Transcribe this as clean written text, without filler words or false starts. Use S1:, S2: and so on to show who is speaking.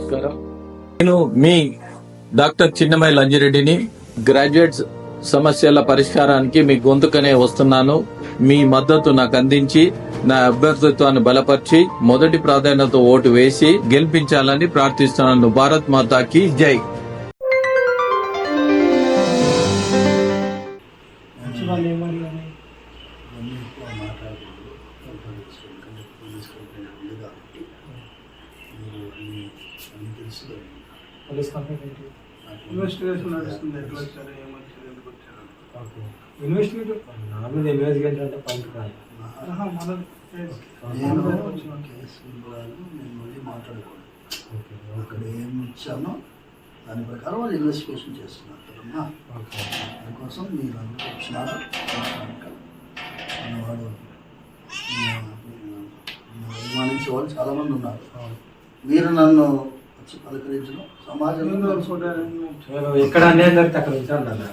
S1: నమస్కారం. నేను మీ doctor చిన్నమై లంజిరెడ్డిని. Graduates సమస్యల పరిష్కారానికి మీ గొంతుకనే వస్తున్నాను. మీ మద్దతు నాకు అందించి నా అభ్యర్థిత్వాన్ని బలపరిచి మొదటి ప్రాధాన్యత ఓటు వేసి గెలిపించాలని ప్రార్థిస్తున్నాను. భారత్ మాతాకి జై.
S2: ఇన్వెస్టిగేషన్ నడుస్తుంది. ఎట్లా వచ్చారు, ఏమొచ్చారు, ఎందుకు వచ్చారు?
S3: నా మీద ఇన్వెస్టిగేషన్ అంటే పనికి కాదు.
S2: నేను మళ్ళీ మాట్లాడుకోండి. అక్కడ ఏమి ఇచ్చానో దాని ప్రకారం వాళ్ళు ఇన్వెస్టిగేషన్ చేస్తున్నారు కదమ్మా. దానికోసం మీరు అందరూ వచ్చినారు. వాడు అభిమానించే వాళ్ళు చాలామంది ఉన్నారు. మీరు నన్ను వచ్చి పలకరించడం సమాజంలో
S3: ఎక్కడ అన్యాయం జరిగితే అక్కడ ఉంచాను.